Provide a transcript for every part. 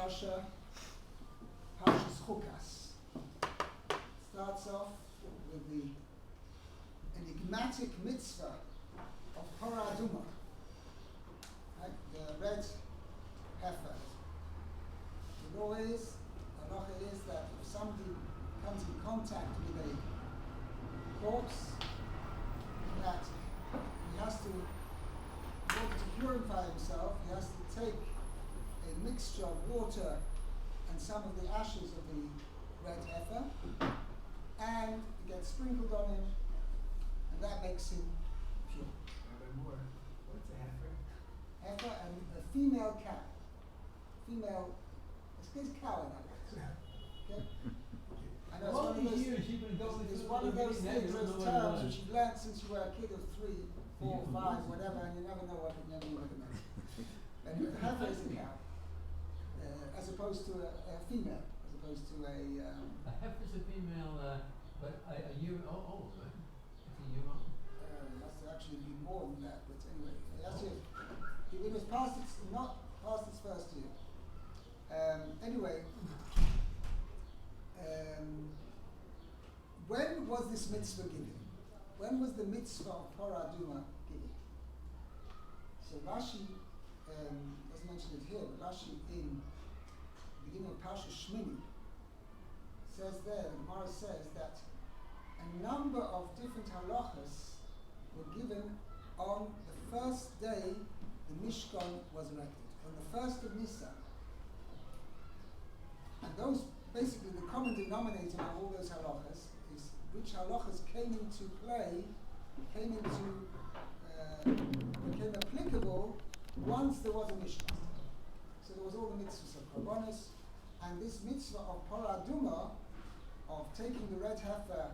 Parsha, Parshas Chukas. Starts off with the enigmatic mitzvah of Parah Adumah, right? The red heifer. The law is, the halacha is that if somebody comes in contact with a corpse, that he has to, in order to purify himself, he has to take a mixture of water and some of the ashes of the red heifer, and it gets sprinkled on him, and that makes him pure. What's a heifer? Heifer and a female cow. Female, it's cow in that way. Okay? I know All these years you've been going it's through one of those things, those those terms which you've learned since you were a kid of 3, 4, 5, whatever, and you never know what it never recommends. Anyway, the heifer is a cow, as opposed to a female, as opposed to a. A heifer's a female, but a year old, right? It's a year old. It must actually be more than that, but anyway, it was past its, not past its first year. Anyway, when was this mitzvah given? When was the mitzvah of Parah Adumah given? So Rashi doesn't mention it here, but Rashi in the beginning of Parshas Shmini says there, the Gemara says that a number of different halachas were given on the first day the Mishkan was erected, on the first of Nisan. And those, basically the common denominator of all those halachas is which halachas came into play, became applicable once there was a Mishkan. So there was all the mitzvahs of Korbanos, and this mitzvah of Parah Adumah, of taking the red heifer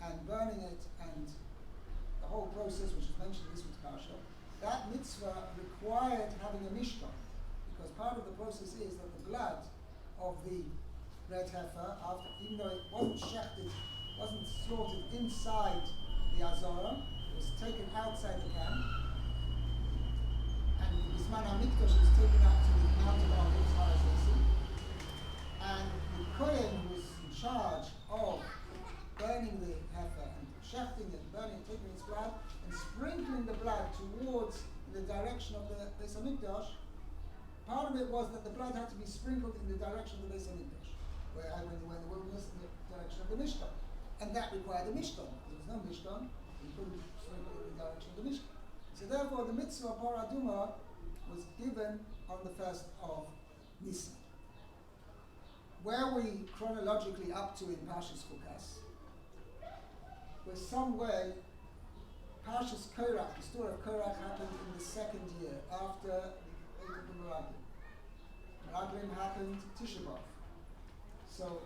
and burning it, and the whole process which is mentioned in this week's Parsha, that mitzvah required having a Mishkan, because part of the process is that the blood of the red heifer, after, even though it wasn't shechted, wasn't slaughtered inside the Azara, it was taken outside the camp, and the Bisman HaMikdash was taken up to the Mount of Olives, Har HaZitzim, and the Kohen who was in charge of burning the heifer and shechting it, burning it, taking its blood, and sprinkling the blood towards the direction of the Beis HaMikdash. Part of it was that the blood had to be sprinkled in the direction of the Beis HaMikdash, where when they were in the wilderness, in the direction of the Mishkan. And that required a Mishkan. There was no Mishkan, you couldn't sprinkle it in the direction of the Mishkan. So therefore the mitzvah of Parah Adumah was given on the first of Nisan. Where are we chronologically up to in Parshas Chukas? We're somewhere, Parshas Korach, the story of Korach happened in the second year after the Eight of the Meraglim. Meraglim happened Tisha B'Av. So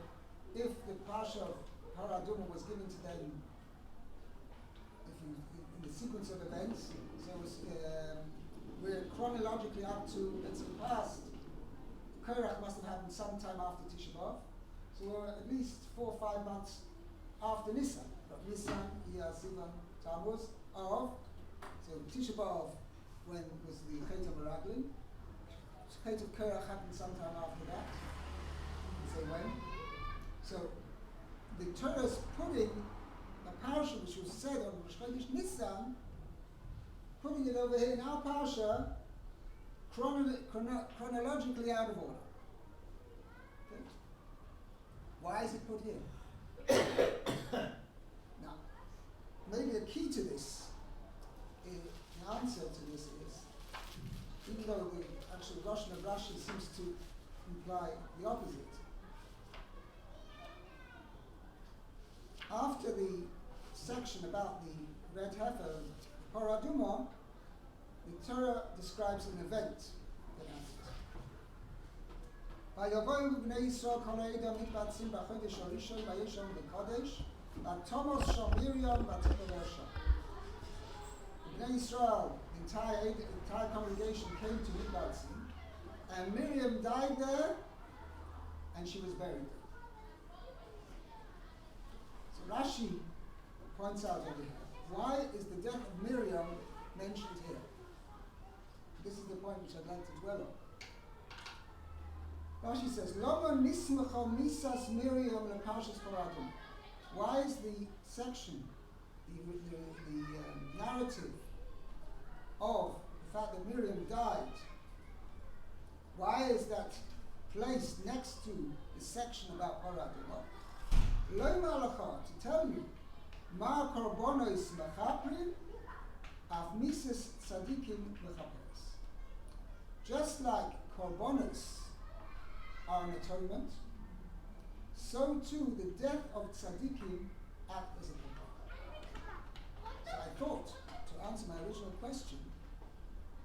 if the Parsha of Parah Adumah was given to them, in the sequence of events, so it was, we're chronologically up to, let's say, past, Korach must have happened sometime after Tisha B'Av, so we're at least 4 or 5 months after Nisan. But Nisan, Iyar, Sivan, Tammuz, Av, so Tisha B'Av when was the Chet of Meraglim. Chet of Korach happened sometime after that. You say when? So the Torah is putting a parsha which was said on Rosh Chodesh Nisan, putting it over here in our parsha chronologically out of order. Okay? Why is it put here? Now, maybe the key to this, the answer to this is, even though the actual Lashon of Rashi seems to imply the opposite, after the section about the red heifer, Parah Adumah, the Torah describes an event that happened. Vayavoyu b'nei Yisrael kol ha'edom mitbatzim b'chodesh harishon vayishom b'kodesh v'tomos shel Miriam v'tipor sham. Bnei Yisrael, the entire congregation came to Mikbatzim, and Miriam died there, and she was buried there. So Rashi points out over here, why is the death of Miriam mentioned here? This is the point which I'd like to dwell on. Rashi says, Lama nismacha misas Miriam leparshas Paradum. Why is the section, the narrative of the fact that Miriam died, why is that placed next to the section about Paradum? Lo malacha, to tell you, ma korbonos mechaprin, af misas tzadikim mechaperes. Just like korbonos are an atonement, so too the death of tzaddikim act as a korban. So I thought, to answer my original question,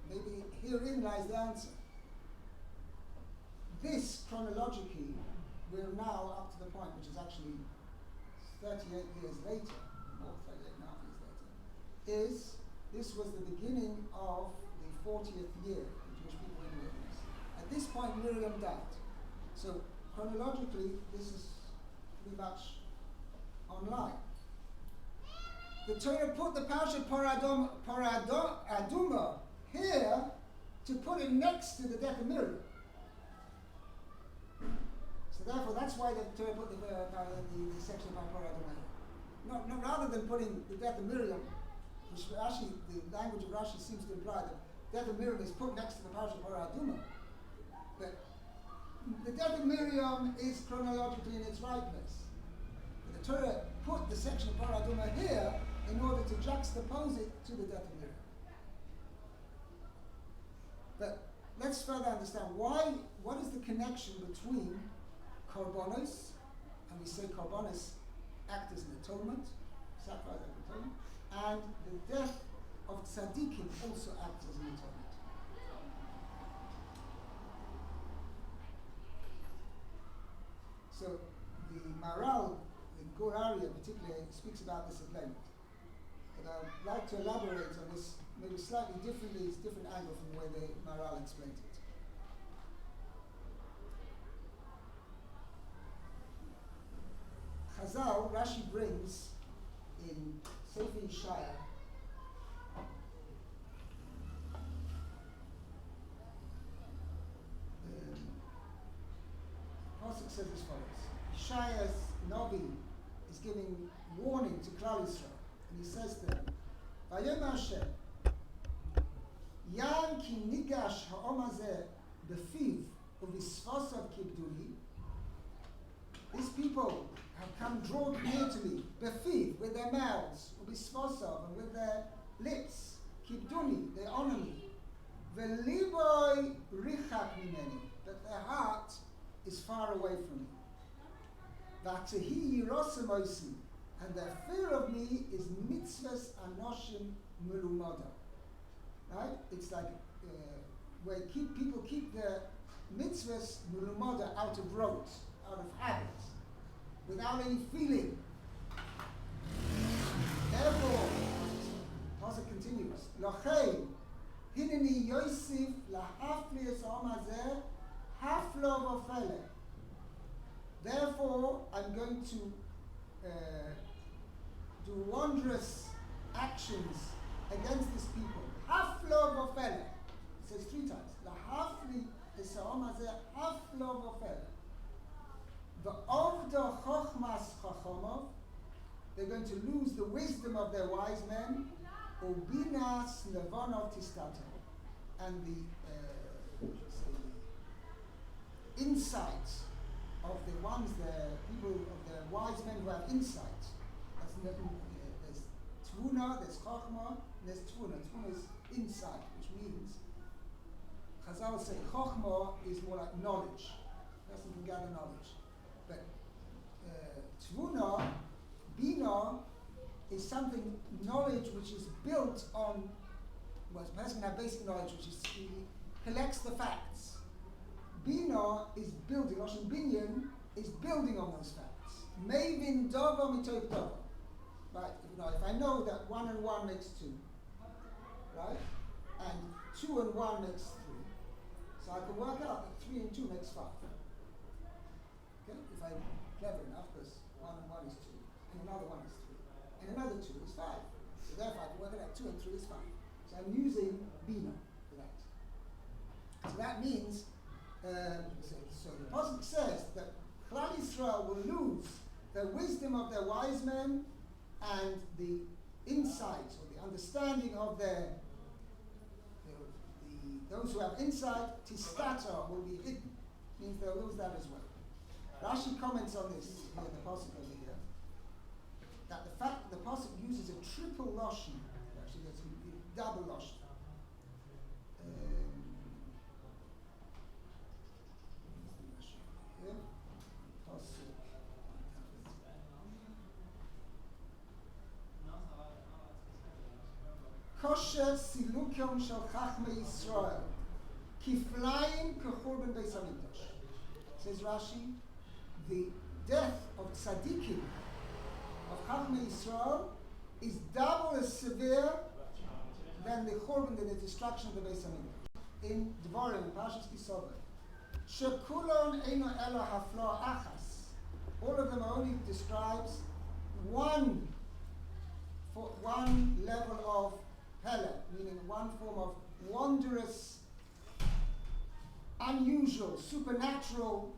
maybe herein lies the answer. This, chronologically, we're now up to the point, which is actually 38 years later, or 38 and a half years later, this was the beginning of the 40th year of Jewish people in the wilderness. At this point, Miriam died. So chronologically, this is pretty much online. The Torah put the Parsha Paraduma here to put it next to the death of Miriam. So therefore, that's why the Torah put the section about Paraduma here. Not rather than putting the death of Miriam, which actually the language of Rashi seems to imply that the death of Miriam is put next to the Parsha Paraduma. But the death of Miriam is chronologically in its right place. But the Torah put the section of Paraduma here in order to juxtapose it to the death of Miriam. But let's further understand what is the connection between korbanos, and we say korbanos act as an atonement, sacrifice as an atonement, and the death of tzaddikim also acts as an atonement. So the Maral, in Gur Aryeh particularly, speaks about this at length. But I'd like to elaborate on this maybe slightly differently, it's a different angle from the way the Maral explains it. Chazal, Rashi brings in Sefer Yeshaya Pasuk says as follows. Yeshaya's Navi is giving warning to Klal Yisrael, and he says to them, Vayom Hashem, Yan ki nigash ha'om hazeh befiv u'visfosav kibduli. These people have come drawn near to me, befiv, with their mouths, u'visfosav, and with their lips, kibduli, they honor me. Ve'liboy richak mimeni, but their heart is far away from me. V'atahi yirosem osi, and their fear of me is mitzvahs anoshim mulumada. Right? It's like where people keep their mitzvahs mulumada out of rote, out of habit, without any feeling. Therefore, Pasuk continues, Lachei, hineni yosif lahafli es ha'om hazeh haflo v'ofele. Therefore, I'm going to do wondrous actions against this people. Haflo v'ofele. It says 3 times. Lahafli es ha'om hazeh haflo v'ofele. V'ovda chochmas chachomov. They're going to lose the wisdom of their wise men. Ubinas nevonov tistato. And the insight of the ones, the people of the wise men who have insight. There's tvuna, there's chokhmah, and there's tvuna. Tvuna is insight, which means Chazal say chokhmah is more like knowledge. A person can gather knowledge. But tvuna, bina, is something, knowledge which is built on, well, a person can have basic knowledge, which is he collects the facts. Bina is building, Lashon binyan is building on those facts. Mevin dava mitoy dava. Right? If I know that 1 and 1 makes 2, right? And 2 and 1 makes 3. So I can work out that 3 and 2 makes 5. Okay? If I'm clever enough, because 1 and 1 is 2, and another 1 is 3, and another 2 is 5. So therefore I can work out 2 and 3 is 5. So I'm using Bina for that. So that means So the Pasuk says that Klal Yisrael will lose the wisdom of their wise men and the insight or the understanding of those who have insight. Tistata will be hidden, means they'll lose that as well. Rashi comments on this here in the Pasuk over here, that the fact that the Pasuk uses a triple Lashon, actually there's a double Lashon. Kosher silukion shel chachmei Yisrael, kiflayim kechurban beis hamikdash. Says Rashi, the death of tzaddikim, of chachmei Yisrael, is double as severe than the churban, than the destruction of the beis hamikdash. In Dvarim, in Parshas Kisova, shekulon eino elo haflo achas. All of them only describes one level of Pele, meaning one form of wondrous, unusual, supernatural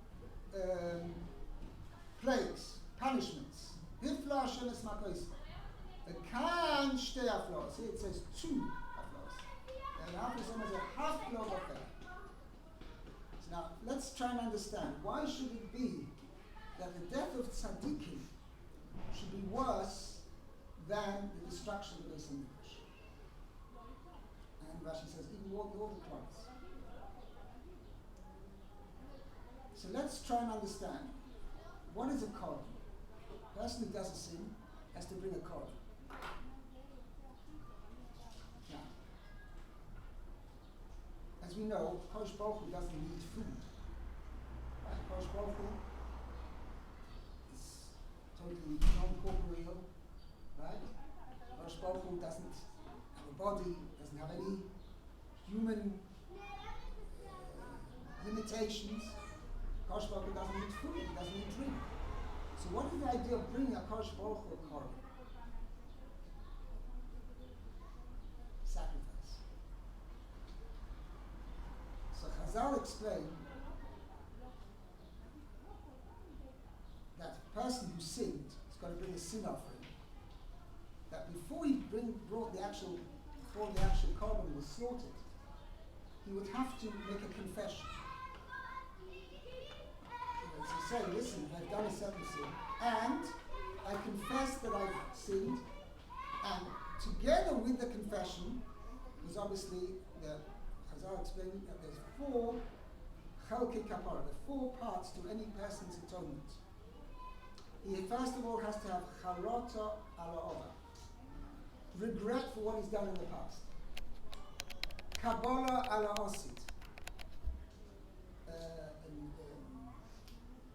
plagues, punishments. Hifla Hashem es makois. The kan shtei aflos. Here it says two aflos. And after some is a half loaf of that. So now let's try and understand, why should it be that the death of tzaddikim should be worse than the destruction of the Beis Hamikdash? And Rashi says, even more the clothes. So let's try and understand, what is a korban? A person who does a sin has to bring a korban. Now, as we know, Kosh Baruch Hu doesn't need food. Right? Kosh Baruch Hu is totally non-corporeal, right? Kosh Baruch Hu doesn't have a body, doesn't have any human limitations. Kosh Baruch Hu doesn't need food, he doesn't need drink. So what is the idea of bringing a Kosh Baruch Hu korban? Sacrifice. So Chazal explain that a person who sinned has got to bring a sin offering. That before he brought the actual korban was slaughtered, he would have to make a confession. So say, listen, I've done a certain sin, and I confess that I've sinned, and together with the confession, was obviously the Chazal explained that there's 4 chalkei kapara, there are 4 parts to any person's atonement. He first of all has to have charata ala ova, regret for what he's done in the past. Kabbalah ala osid,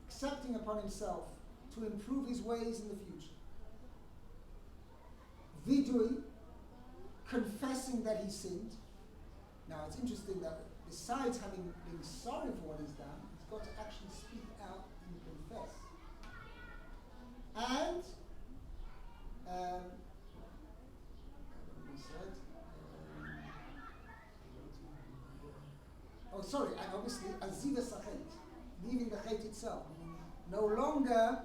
accepting upon himself to improve his ways in the future. Vidui, confessing that he sinned. Now it's interesting that besides having been sorry for what he's done, he's got to actually speak out and confess. And and obviously aziva sachet, leaving the chet itself, no longer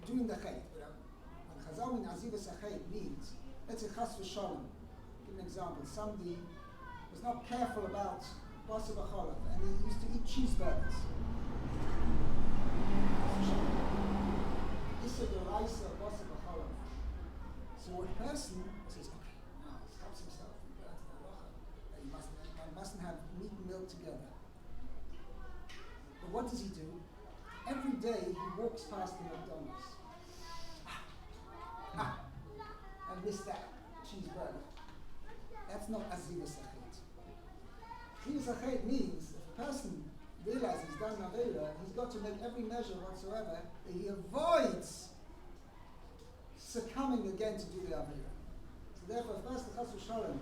doing the chet. When Chazal in aziva sachet means, let's say chas v'shalom, give an example, somebody was not careful about basar v'chalav and he used to eat cheeseburgers. Issa d'oraisa basar v'chalav. So a person says, okay, now he stops himself from going to the halacha. One mustn't have meat and milk together. But what does he do? Every day he walks past the McDonald's. I missed that cheeseburger. That's not aziva sachet. Aziva sachet means if a person realizes he's done avera, he's got to make every measure whatsoever that he avoids succumbing again to do the avera. So therefore, first the chas v'shalom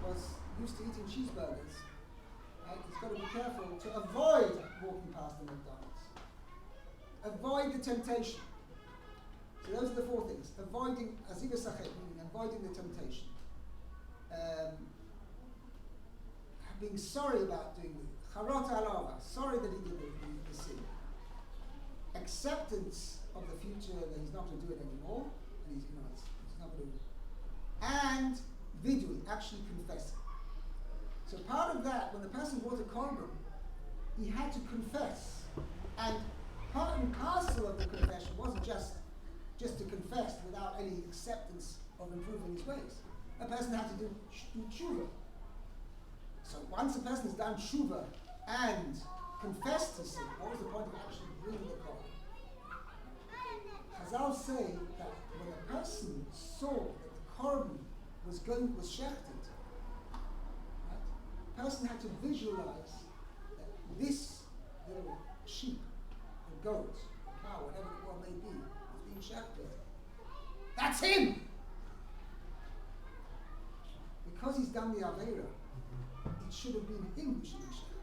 was used to eating cheeseburgers. Right? He's got to be careful to avoid walking past the McDonald's. Avoid the temptation. So those are the 4 things. Avoiding aziva sachet, meaning avoiding the temptation. being sorry about doing it. Charot alava, sorry that he did the sin. Acceptance of the future that he's not going to do it anymore, and he's not going to. And vidui, actually confessing. So part of that, when the person brought a korban, he had to confess, and part and parcel of the confession wasn't just to confess without any acceptance of improving his ways. A person had to do tshuva. So once a person has done tshuva and confessed his sin, what was the point of actually bringing the korban? Chazal say that when a person saw that the korban was shechted, right, the person had to visualize that this little sheep, or goat, or cow, whatever the one may be, is being shechted. That's him! Because he's done the Aveira, it should have been him who should be shechted.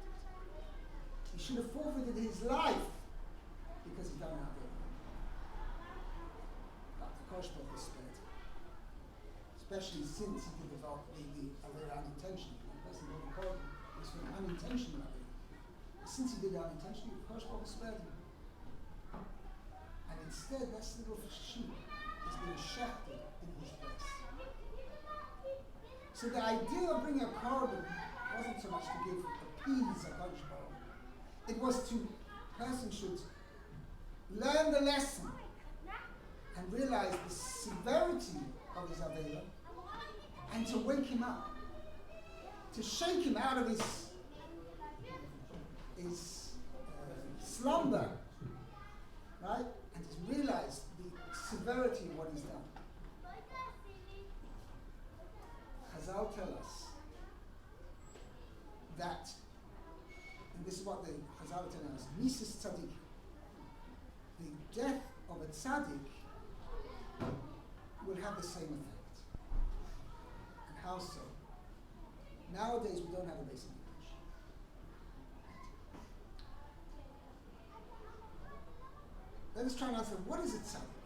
He should have forfeited his life because he's done the Aveira. But the Kosh Baruch Hu spared him. Especially since he did the Aveira unintentionally. When a person got a korban, it was for an unintentional Aveira. Since he did it unintentionally, the Kosh Baruch Hu spared him. And instead, this little sheep is being shechted in his place. So the idea of bringing a korban wasn't so much to appease a Kodesh Baruch Hu. It was to, person should learn the lesson and realize the severity of his Aveira and to wake him up, to shake him out of his slumber, right? And to realize the severity of what he's done. Chazal tell us that, and this is what the Chazal tell us, Mises Tzaddik, the death of a tzaddik will have the same effect. And how so? Nowadays we don't have a basic English. Let us try and answer, what is a tzaddik?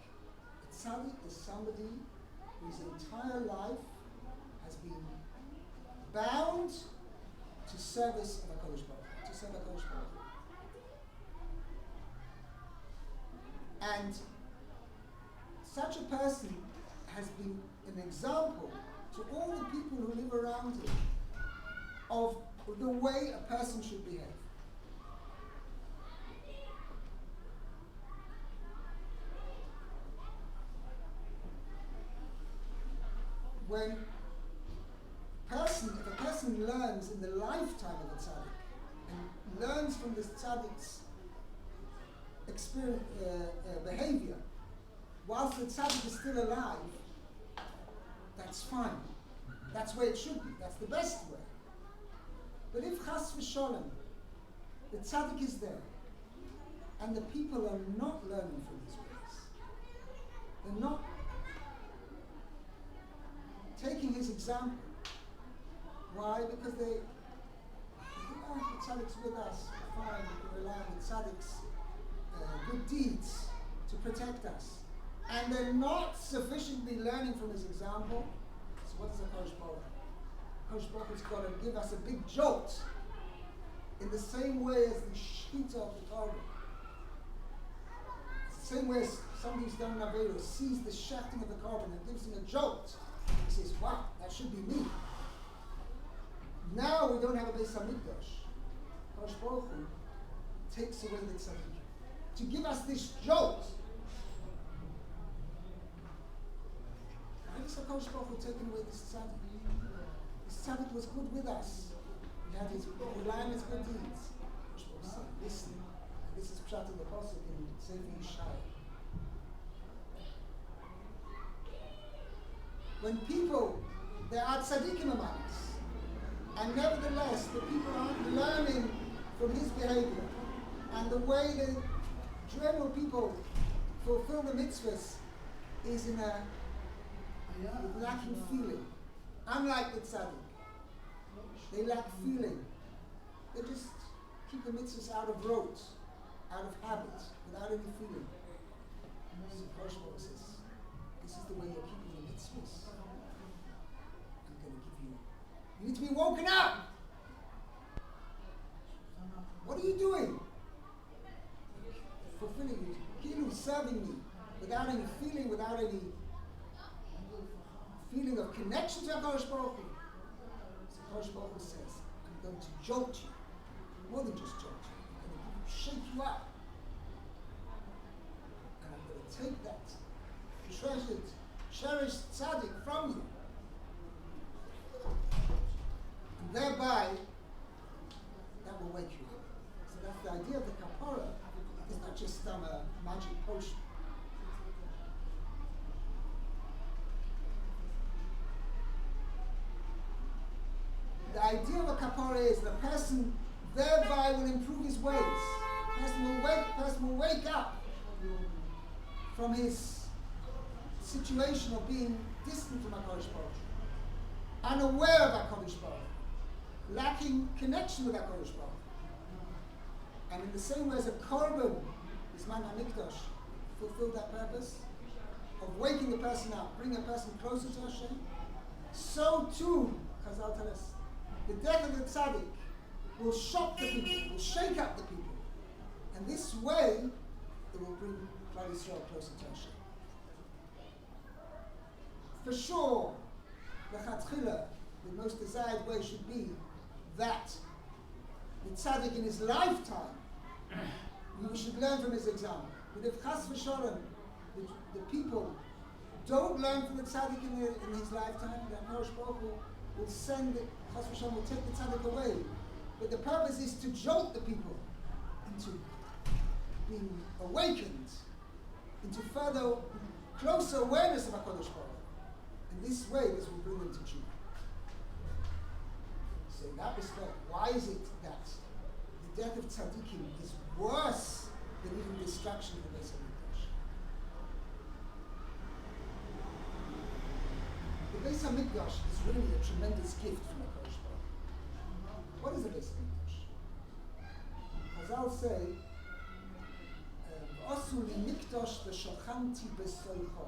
A tzaddik is somebody whose entire life has been bound to service of a Kodesh Baruch Hu, to serve a Kodesh Baruch Hu. And such a person has been an example to all the people who live around him of the way a person should behave. When if a person learns in the lifetime of a tzaddik and learns from this tzaddik's behavior, whilst the tzaddik is still alive, that's fine. That's where it should be. That's the best way. But if chas v'sholem, the tzaddik is there, and the people are not learning from his ways, they're not taking his example. Why? Because they think, the tzaddik's with us, fine, we rely on the tzaddik's good deeds to protect us. And they're not sufficiently learning from his example. So what is a Kodesh Baruch Hu? Kodesh Baruch Hu's got to give us a big jolt in the same way as the shechita of the korban. It's the same way as somebody who's done an Aveira sees the shechting of the korban and gives him a jolt. He says, wow, that should be me. Now we don't have a Beis HaMikdash. Kodesh Baruch Hu takes away the tzaddik to give us this jolt. Why is HaKadosh Baruch Hu taking away this tzaddik? This tzaddik was good with us. He had his relying his good deeds. HaKadosh Baruch Hu said, listen, and this is Pshat in the Pasuk in Sefer Yishai. When people, there are tzaddikim among us, and nevertheless the people aren't learning from his behavior, and the way the general people fulfill the mitzvahs is in a lacking feeling. Unlike the tzaddik, they lack feeling. They just keep the mitzvahs out of rote, out of habit, without any feeling. So Kodesh Baruch Hu says, this is the way you're keeping the mitzvahs. I'm going to give you. You need to be woken up. What are you doing? Fulfilling me, Kilu, serving me, without any feeling, without any feeling of connection to HaKadosh Baruch Hu. So HaKadosh Baruch Hu says, I'm going to jolt you. More than just jolt you. I'm going to shake you up. And I'm going to take that cherished tzaddik from you. And thereby, that will wake you up. So that's the idea of the kapara. It's not just a magic potion. The idea of a kapara is the person thereby will improve his ways. The person will wake up from his situation of being distant from HaKadosh Baruch Hu, unaware of HaKadosh Baruch Hu, lacking connection with HaKadosh Baruch Hu. And in the same way as a korban, Bisman HaMikdash, fulfilled that purpose of waking the person up, bringing a person closer to Hashem, so too, Chazal tell us, the death of the tzaddik will shock the people, will shake up the people. And this way, it will bring Klal Yisrael closer to Hashem. For sure, the Chatchila, the most desired way should be that the tzaddik in his lifetime, we should learn from his example. But if Chas v'Sholem, the people don't learn from the tzaddik in his lifetime, then HaKadosh Baruch Hu will send it, Chas v'Sholem will take the tzaddik away. But the purpose is to jolt the people into being awakened, into further, closer awareness of HaKadosh Baruch Hu. In this way, this will bring them to Tshuva. So in that respect, why is it that the death of tzaddikim is worse than even the destruction of the Beis Hamikdash? The Beis Hamikdash is really a tremendous gift from HaKadosh Baruch Hu. What is the Beis Hamikdash? Chazal say, "V'asu li mikdash v'shochanti b'soicho."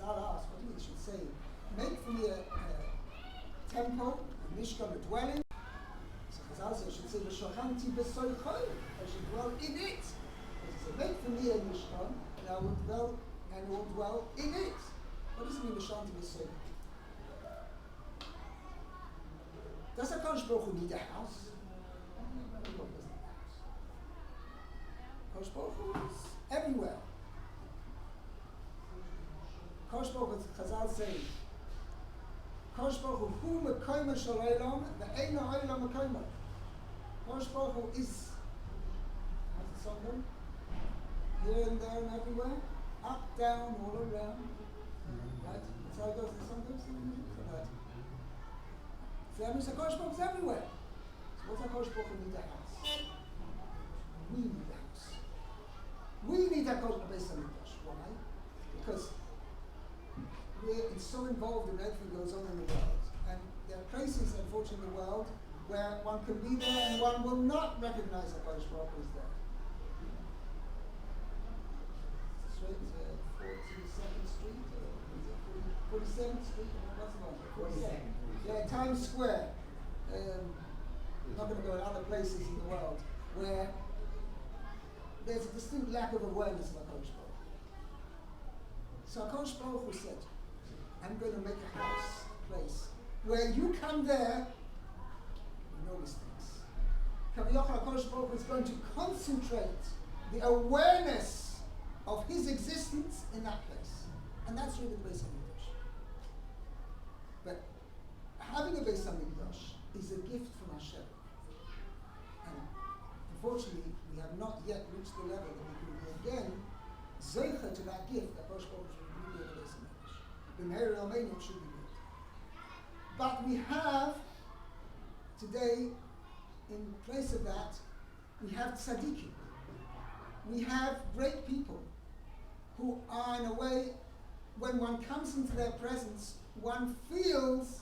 Chazal asks, what do you should say? Make for me a temple, a mishkan, a dwelling. So Chazal says, should say, "V'shochanti b'soicho." I should dwell in it. He said, make for me a mishkan, and I will dwell in it. What does it mean, v'shochanti b'soicho? Does HaKadosh Baruch Hu need a house? HaKadosh Baruch Hu is everywhere. HaKadosh Baruch Hu, Chazal say, HaKadosh Baruch Hu, hu mekoyma shel olam, ve'eino olam mekoyma. HaKadosh Baruch Hu is, how's the song go? Here and there and everywhere, up, down, all around. Right? That's how it goes, the song goes? Right. So that means HaKadosh Baruch Hu is everywhere. So what's HaKadosh Baruch Hu need a house? We need a house. We need HaKadosh Beis Hamikdash. Why? Because we're so involved in everything that goes on in the world. And there are places, unfortunately, in the world where one can be there and one will not recognize HaKadosh Baruch Hu is there. Straight to 42nd Street, or 47th Street, what's the one? 42nd. Yeah, Times Square. I'm not going to go to other places in the world where there's a distinct lack of awareness of HaKadosh Baruch Hu. So HaKadosh Baruch Hu said, I'm going to make a house, a place, where you come there, you know these things. Kaviyachal HaKadosh Baruch Hu is going to concentrate the awareness of his existence in that place. And that's really the Beis Hamikdash. But having a Beis Hamikdash is a gift from Hashem. And unfortunately, we have not yet reached the level that we can be again zeicha to that gift that HaKadosh Baruch Hu should be the Beis Hamikdash. B'meir Rameinu should be good. But we have today, in place of that, we have tzaddikim. We have great people who are, in a way, when one comes into their presence, one feels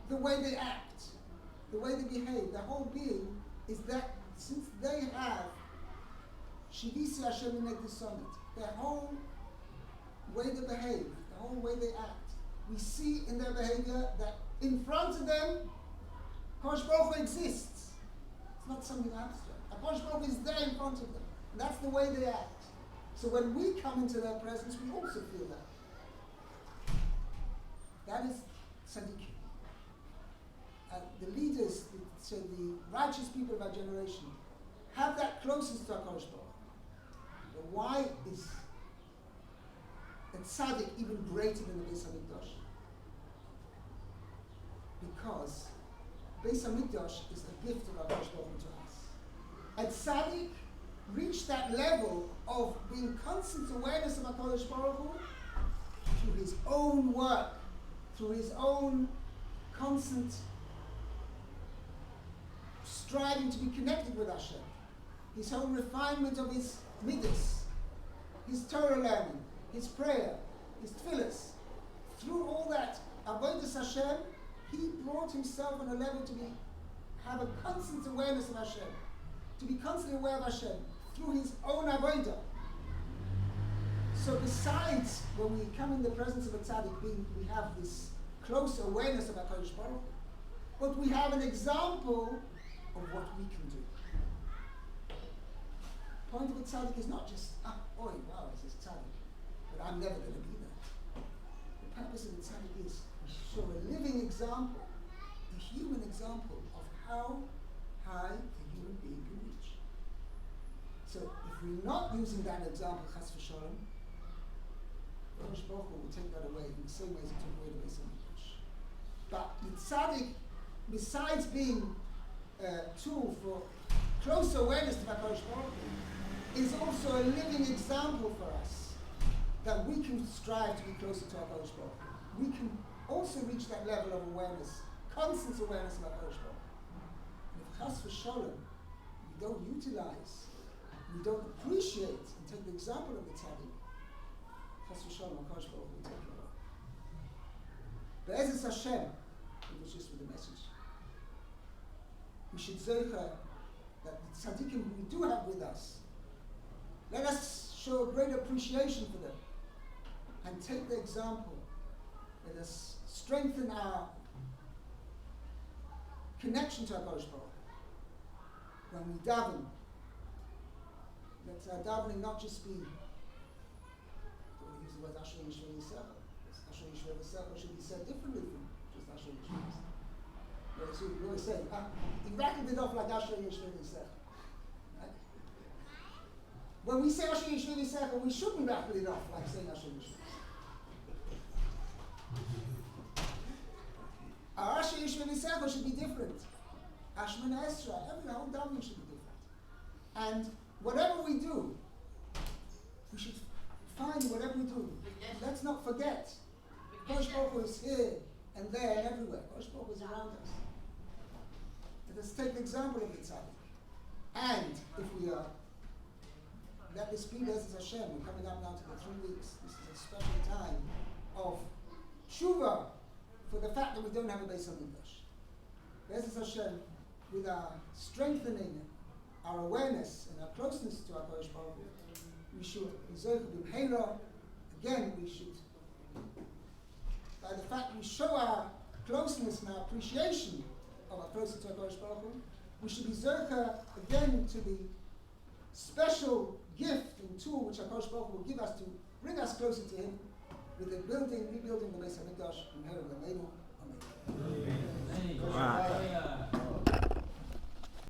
the way they act, the way they behave. Their whole being is that since they have Shivisi Hashem Inegdisonit, their whole way they behave, the whole way they act, we see in their behavior that in front of them, HaKadosh Baruch Hu exists. It's not something abstract. HaKadosh Baruch Hu is there in front of them. And that's the way they act. So when we come into their presence, we also feel that. That is tzaddikim. The leaders, so the righteous people of our generation, have that closest to HaKadosh Baruch Hu. But why is a tzaddik even greater than the Beis HaMikdash? Because Beis HaMikdash is a gift of HaKadosh Baruch Hu to us. A tzaddik reached that level of being constant awareness of HaKadosh Baruch Hu through his own work, through his own constant striving to be connected with Hashem, his own refinement of his midas, his Torah learning, his prayer, his tefillas. Through all that avodas Hashem, he brought himself on a level to have a constant awareness of Hashem, to be constantly aware of Hashem through his own avodah. So besides when we come in the presence of a tzaddik, we have this close awareness of HaKadosh Baruch Hu, but we have an example of what we can do. The point of a tzaddik is not just, wow, this is tzaddik, but I'm never going to be that. The purpose of the tzaddik is to show a living example, a human example of how high a human being can reach. So if we're not using that example, chas v'sholem, HaKadosh Baruch Hu will take that away in the same way as he took away the Beis HaMikdash. But the tzaddik, besides being a tool for close awareness to HaKadosh Baruch Hu, is also a living example for us that we can strive to be closer to HaKadosh Baruch Hu. We can also reach that level of awareness, constant awareness of HaKadosh Baruch Hu. And if chas v'sholem, we don't utilize, we don't appreciate and take the example of the tzaddik, chas v'sholem, HaKadosh Baruch Hu will take it away. Be'ezus Hashem, it was just with the message. We should zeicha that the tzaddikim who we do have with us, let us show a great appreciation for them and take the example. Let us strengthen our connection to HaKadosh Baruch Hu. When we daven, let our davening not just be, we use the word Asher Yishvei Yisrael. Asher Yishvei Yisrael should be said differently from just Asher Yishvei Yisrael. So we always say, he rattled it off like Asher Yishvei Yisrael. When we say Asher Yishvei Yisrael, we shouldn't rattle it off like saying Asher Yishvei. Our Asher Yishvei Yisrael should be different. Ashman Esra, every whole davening should be different. And whatever we do, we should find whatever we do. Let's not forget. Kosh Baruch Hu is here and there and everywhere. Kosh Baruch Hu is around us. Let us take the example of the tzaddik. And if we are, let this be Be'ezus Hashem. We're coming up now to the 3 weeks. This is a special time of tshuva for the fact that we don't have a Beis HaMikdash. Be'ezus Hashem, with our strengthening our awareness and our closeness to our HaKadosh Baruch Hu, we should again, we should, by the fact we show our closeness and our appreciation of our closeness to HaKadosh Baruch Hu, we should be zercha again to the special gift and tool which HaKadosh Baruch Hu will give us to bring us closer to Him with the rebuilding the Beis HaMikdash. Amen. Wow.